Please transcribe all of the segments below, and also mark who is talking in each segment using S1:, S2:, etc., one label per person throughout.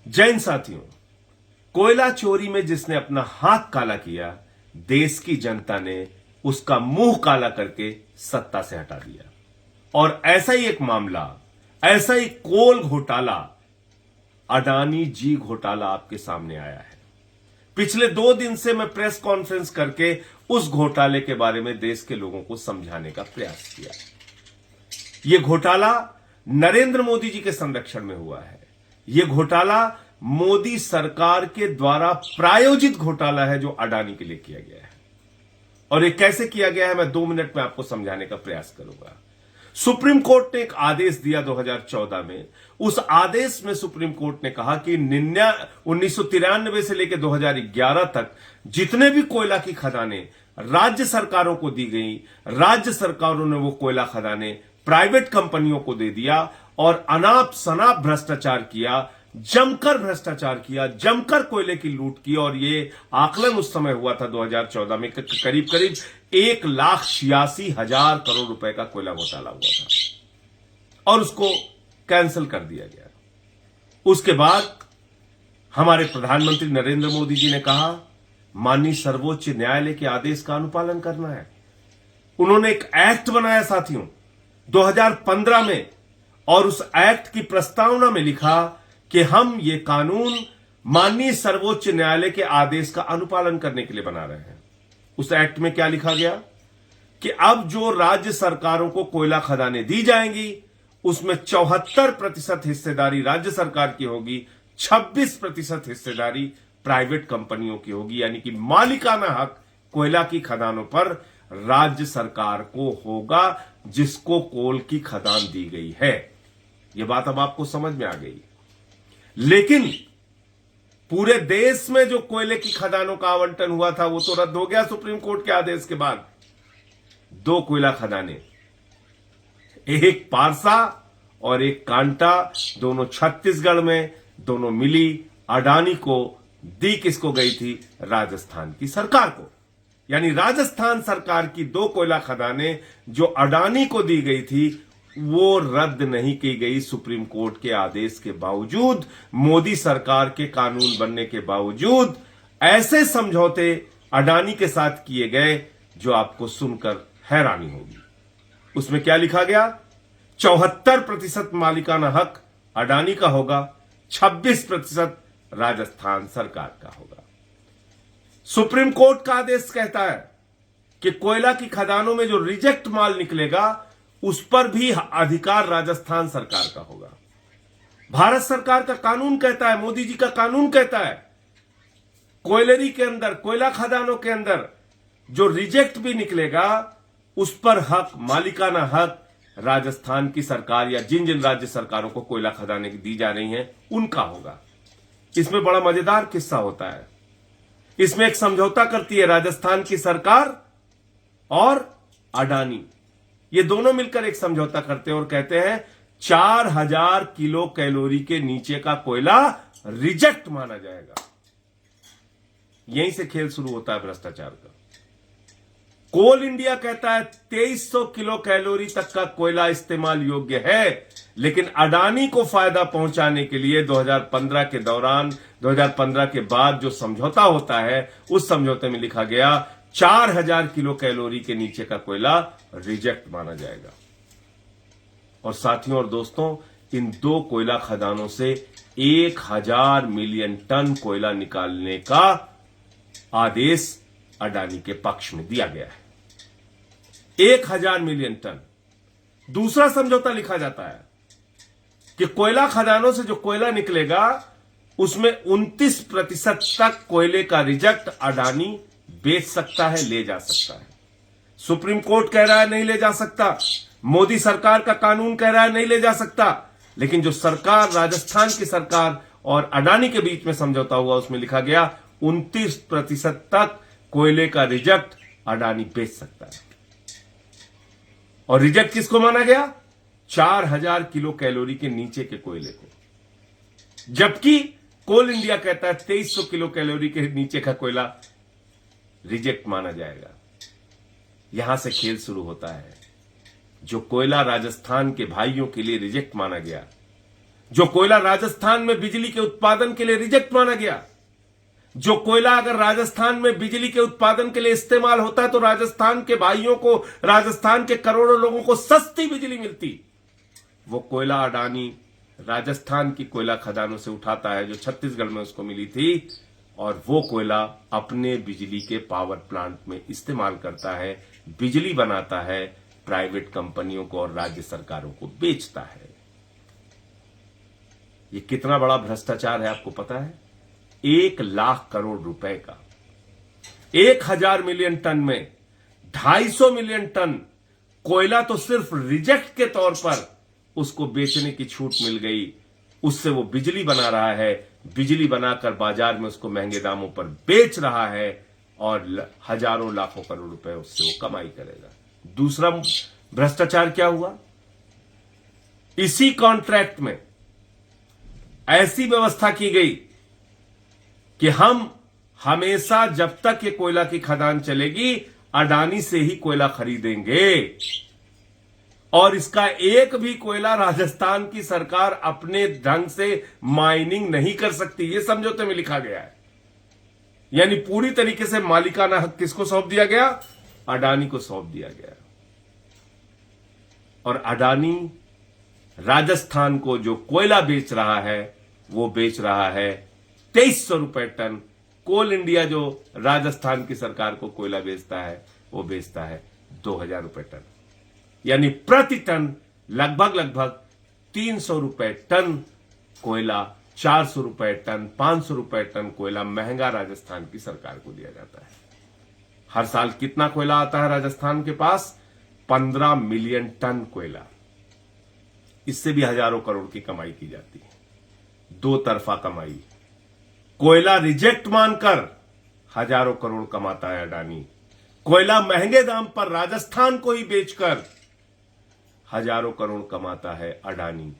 S1: जय हिंद साथियों, कोयला चोरी में जिसने अपना हाथ काला किया, देश की जनता ने उसका मुंह काला करके सत्ता से हटा दिया। और ऐसा ही एक मामला, ऐसा ही कोल घोटाला, अडानी जी घोटाला आपके सामने आया है। पिछले 2 दिन से मैं प्रेस कॉन्फ्रेंस करके उस घोटाले के बारे में देश के लोगों को समझाने का प्रयास किया। यह घोटाला नरेंद्र मोदी जी के संरक्षण में हुआ है। यह घोटाला मोदी सरकार के द्वारा प्रायोजित घोटाला है जो अडानी के लिए किया गया है। और यह कैसे किया गया है, मैं 2 मिनट में आपको समझाने का प्रयास करूंगा। सुप्रीम कोर्ट ने एक आदेश दिया 2014 में। उस आदेश में सुप्रीम कोर्ट ने कहा कि 1993 से लेकर 2011 तक जितने भी कोयला की खदानें राज्य सरकारों को दी गई, राज्य सरकारों ने वो कोयला खदानें प्राइवेट कंपनियों को दे दिया और अनाप शनाप भ्रष्टाचार किया, जमकर भ्रष्टाचार किया, जमकर कोयले की लूट की। और ये आकलन उस समय हुआ था 2014 में करीब करीब 1,86,000 करोड़ रुपए का कोयला घोटाला हुआ था और उसको कैंसिल कर दिया गया। उसके बाद हमारे प्रधानमंत्री नरेंद्र मोदी जी ने कहा, माननीय सर्वोच्च न्यायालय के आदेश का अनुपालन करना है। उन्होंने एक एक्ट बनाया साथियों 2015 में, और उस एक्ट की प्रस्तावना में लिखा कि हम ये कानून माननीय सर्वोच्च न्यायालय के आदेश का अनुपालन करने के लिए बना रहे हैं। उस एक्ट में क्या लिखा गया कि अब जो राज्य सरकारों को कोयला खदानें दी जाएंगी उसमें 74% हिस्सेदारी राज्य सरकार की होगी, 26% हिस्सेदारी प्राइवेट कंपनियों की होगी। यानी कि मालिकाना हक कोयला की खदानों पर राज्य सरकार को होगा जिसको कोल की खदान दी गई है। यह बात अब आपको समझ में आ गई। लेकिन पूरे देश में जो कोयले की खदानों का आवंटन हुआ था वो तो रद्द हो गया सुप्रीम कोर्ट के आदेश के बाद। 2 कोयला खदानें, एक पारसा और एक कांटा, दोनों छत्तीसगढ़ में, दोनों मिली। अडानी को दी किसको गई थी? राजस्थान की सरकार को। यानी राजस्थान सरकार की 2 कोयला खदानें जो अडानी को दी गई थी वो रद्द नहीं की गई सुप्रीम कोर्ट के आदेश के बावजूद, मोदी सरकार के कानून बनने के बावजूद। ऐसे समझौते अडानी के साथ किए गए जो आपको सुनकर हैरानी होगी। उसमें क्या लिखा गया? 74% मालिकाना हक अडानी का होगा, 26% राजस्थान सरकार का होगा। सुप्रीम कोर्ट का आदेश कहता है कि कोयला की खदानों में जो रिजेक्ट माल निकलेगा उस पर भी अधिकार राजस्थान सरकार का होगा। भारत सरकार का कानून कहता है, मोदी जी का कानून कहता है, कोयलरी के अंदर, कोयला खदानों के अंदर जो रिजेक्ट भी निकलेगा उस पर हक, मालिकाना हक राजस्थान की सरकार या जिन जिन राज्य सरकारों को कोयला खदानें दी जा रही हैं उनका होगा। इसमें बड़ा मजेदार किस्सा होता है। इसमें एक समझौता करती है राजस्थान की सरकार और अडानी। ये दोनों मिलकर एक समझौता करते हैं और कहते हैं 4000 किलो कैलोरी के नीचे का कोयला रिजेक्ट माना जाएगा। यहीं से खेल शुरू होता है भ्रष्टाचार का। कोल इंडिया कहता है 2300 किलो कैलोरी तक का कोयला इस्तेमाल योग्य है, लेकिन अडानी को फायदा पहुंचाने के लिए 2015 के दौरान, 2015 के बाद जो समझौता होता है उस समझौते में लिखा गया 4000 किलो कैलोरी के नीचे का कोयला रिजेक्ट माना जाएगा। और साथियों और दोस्तों, इन 2 कोयला खदानों से 1000 मिलियन टन कोयला निकालने का आदेश अडानी के पक्ष में दिया गया है। 1000 मिलियन टन। दूसरा समझौता लिखा जाता है कि कोयला खदानों से जो कोयला निकलेगा उसमें 29% तक कोयले का रिजेक्ट अडानी बेच सकता है, ले जा सकता है। सुप्रीम कोर्ट कह रहा है नहीं ले जा सकता, मोदी सरकार का कानून कह रहा है नहीं ले जा सकता, लेकिन जो सरकार, राजस्थान की सरकार और अडानी के बीच में समझौता हुआ उसमें लिखा गया 29% तक कोयले का रिजेक्ट अडानी बेच सकता है। और रिजेक्ट किसको माना गया? 4000 किलो कैलोरी के नीचे के कोयले को। जबकि कोल इंडिया कहता है 2300 किलो कैलोरी के नीचे का कोयला रिजेक्ट माना जाएगा। यहां से खेल शुरू होता है। जो कोयला राजस्थान के भाइयों के लिए रिजेक्ट माना गया, जो कोयला राजस्थान में बिजली के उत्पादन के लिए रिजेक्ट माना गया, जो कोयला अगर राजस्थान में बिजली के उत्पादन के लिए इस्तेमाल होता है तो राजस्थान के भाइयों को, राजस्थान के करोड़ों लोगों को सस्ती बिजली मिलती, वो कोयला अडानी राजस्थान की कोयला खदानों से उठाता है जो छत्तीसगढ़ में उसको मिली थी, और वो कोयला अपने बिजली के पावर प्लांट में इस्तेमाल करता है, बिजली बनाता है, प्राइवेट कंपनियों को और राज्य सरकारों को बेचता है। ये कितना बड़ा भ्रष्टाचार है आपको पता है? 1,00,000 करोड़ रुपए का, 1,000 मिलियन टन में 250 मिलियन टन कोयला तो सिर्फ रिजेक्ट के तौर पर उसको बेचने की छूट मिल गई, उससे वो बिजली बना रहा है, बिजली बनाकर बाजार में उसको महंगे दामों पर बेच रहा है और हजारों लाखों करोड़ रुपए उससे वो कमाई करेगा। दूसरा भ्रष्टाचार क्या हुआ? इसी कॉन्ट्रैक्ट में ऐसी व्यवस्था की गई कि हम हमेशा जब तक ये कोयला की खदान चलेगी अडानी से ही कोयला खरीदेंगे, और इसका एक भी कोयला राजस्थान की सरकार अपने ढंग से माइनिंग नहीं कर सकती। ये समझौते में लिखा गया है। यानी पूरी तरीके से मालिकाना हक किसको सौंप दिया गया? अडानी को सौंप दिया गया। और अडानी राजस्थान को जो कोयला बेच रहा है वो बेच रहा है 2300 रुपए टन। कोल इंडिया जो राजस्थान की सरकार को कोयला बेचता है वो बेचता है 2000 रुपए टन, यानी प्रति टन लगभग 300 रुपए टन कोयला, 400 रुपए टन, 500 रुपए टन कोयला महंगा राजस्थान की सरकार को दिया जाता है। हर साल कितना कोयला आता है राजस्थान के पास? 15 मिलियन टन कोयला। इससे भी हजारों करोड़ की कमाई की जाती है, दो तरफा कमाई। कोयला रिजेक्ट मानकर हजारों करोड़ कमाता है अडानी, कोयला महंगे दाम पर राजस्थान को ही बेचकर हजारों करोड़ कमाता है अडानी।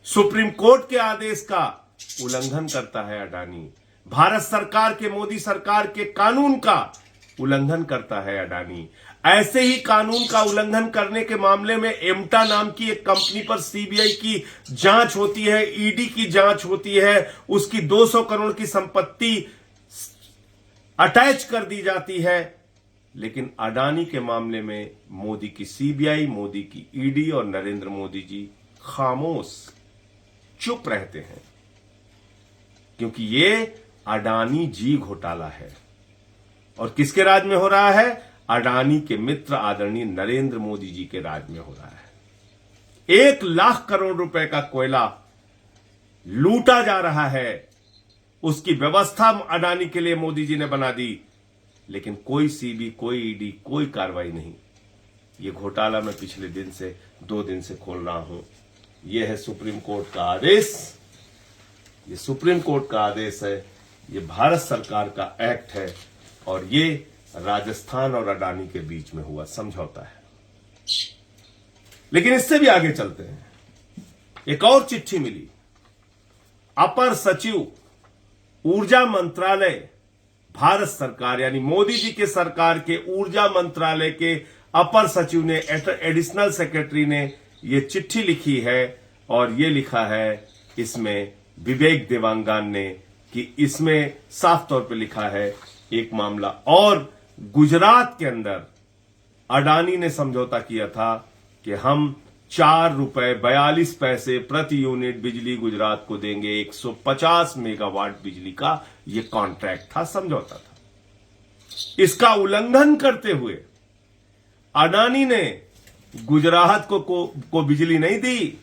S1: सुप्रीम कोर्ट के आदेश का उल्लंघन करता है अडानी, भारत सरकार के, मोदी सरकार के कानून का उल्लंघन करता है अडानी। ऐसे ही कानून का उल्लंघन करने के मामले में एम्टा नाम की एक कंपनी पर सीबीआई की जांच होती है, ईडी की जांच होती है, उसकी 200 करोड़ की संपत्ति अटैच कर दी जाती है। लेकिन अडानी के मामले में मोदी की सीबीआई, मोदी की ईडी और नरेंद्र मोदी जी खामोश, चुप रहते हैं, क्योंकि ये अडानी जी घोटाला है। और किसके राज में हो रहा है? अडानी के मित्र आदरणीय नरेंद्र मोदी जी के राज में हो रहा है। 1,00,000 करोड़ रुपए का कोयला लूटा जा रहा है, उसकी व्यवस्था अडानी के लिए मोदी जी ने बना दी, लेकिन कोई सीबी, कोई ईडी, कोई कार्रवाई नहीं। ये घोटाला मैं पिछले 2 दिन से खोल रहा हूं। यह है सुप्रीम कोर्ट का आदेश, ये सुप्रीम कोर्ट का आदेश है, ये भारत सरकार का एक्ट है, और ये राजस्थान और अडानी के बीच में हुआ समझौता है। लेकिन इससे भी आगे चलते हैं। एक और चिट्ठी मिली, अपर सचिव ऊर्जा मंत्रालय भारत सरकार, यानी मोदी जी के सरकार के ऊर्जा मंत्रालय के अपर सचिव ने, एडिशनल सेक्रेटरी ने ये चिट्ठी लिखी है, और ये लिखा है इसमें विवेक देवांगन ने, कि इसमें साफ तौर पे लिखा है एक मामला और गुजरात के अंदर अडानी ने समझौता किया था कि हम 4 रुपए 42 पैसे प्रति यूनिट बिजली गुजरात को देंगे। 150 मेगावाट बिजली का ये कॉन्ट्रैक्ट था, समझौता था। इसका उल्लंघन करते हुए अडानी ने गुजरात को बिजली नहीं दी,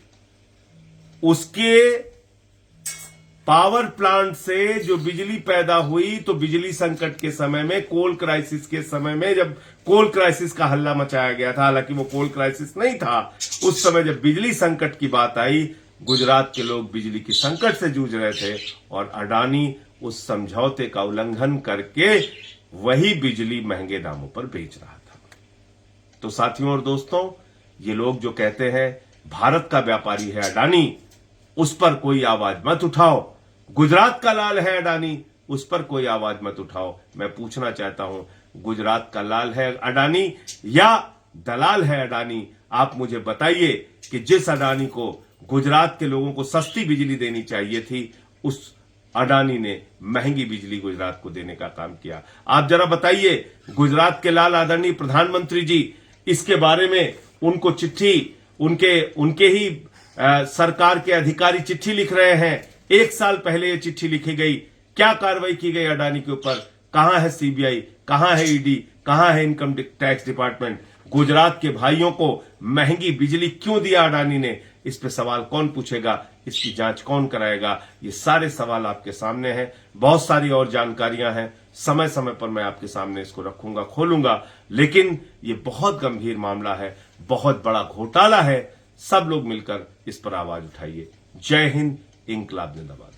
S1: उसके पावर प्लांट से जो बिजली पैदा हुई, तो बिजली संकट के समय में, कोल क्राइसिस के समय में, जब कोल क्राइसिस का हल्ला मचाया गया था, हालांकि वो कोल क्राइसिस नहीं था, उस समय जब बिजली संकट की बात आई, गुजरात के लोग बिजली की संकट से जूझ रहे थे, और अडानी उस समझौते का उल्लंघन करके वही बिजली महंगे दामों पर बेच रहा था। तो साथियों और दोस्तों, ये लोग जो कहते हैं भारत का व्यापारी है अडानी, उस पर कोई आवाज मत उठाओ। गुजरात का लाल है अडानी, उस पर कोई आवाज मत उठाओ। मैं पूछना चाहता हूं, गुजरात का लाल है अडानी या दलाल है अडानी? आप मुझे बताइए कि जिस अडानी को गुजरात के लोगों को सस्ती बिजली देनी चाहिए थी, उस अडानी ने महंगी बिजली गुजरात को देने का काम किया। आप जरा बताइए, गुजरात के लाल आदरणीय प्रधानमंत्री जी इसके बारे में उनको चिट्ठी, उनके ही सरकार के अधिकारी चिट्ठी लिख रहे हैं। 1 साल पहले ये चिट्ठी लिखी गई, क्या कार्रवाई की गई अडानी के ऊपर? कहां है सीबीआई, कहां है ईडी, कहां है इनकम टैक्स डिपार्टमेंट? गुजरात के भाइयों को महंगी बिजली क्यों दिया अडानी ने? इस पे सवाल कौन पूछेगा, इसकी जांच कौन कराएगा? ये सारे सवाल आपके सामने हैं। बहुत सारी और जानकारियां हैं, समय समय पर मैं आपके सामने इसको रखूंगा, खोलूंगा, लेकिन ये बहुत गंभीर मामला है, बहुत बड़ा घोटाला है। सब लोग मिलकर इस पर आवाज उठाइए। जय हिंद, इंकलाब जिंदाबाद।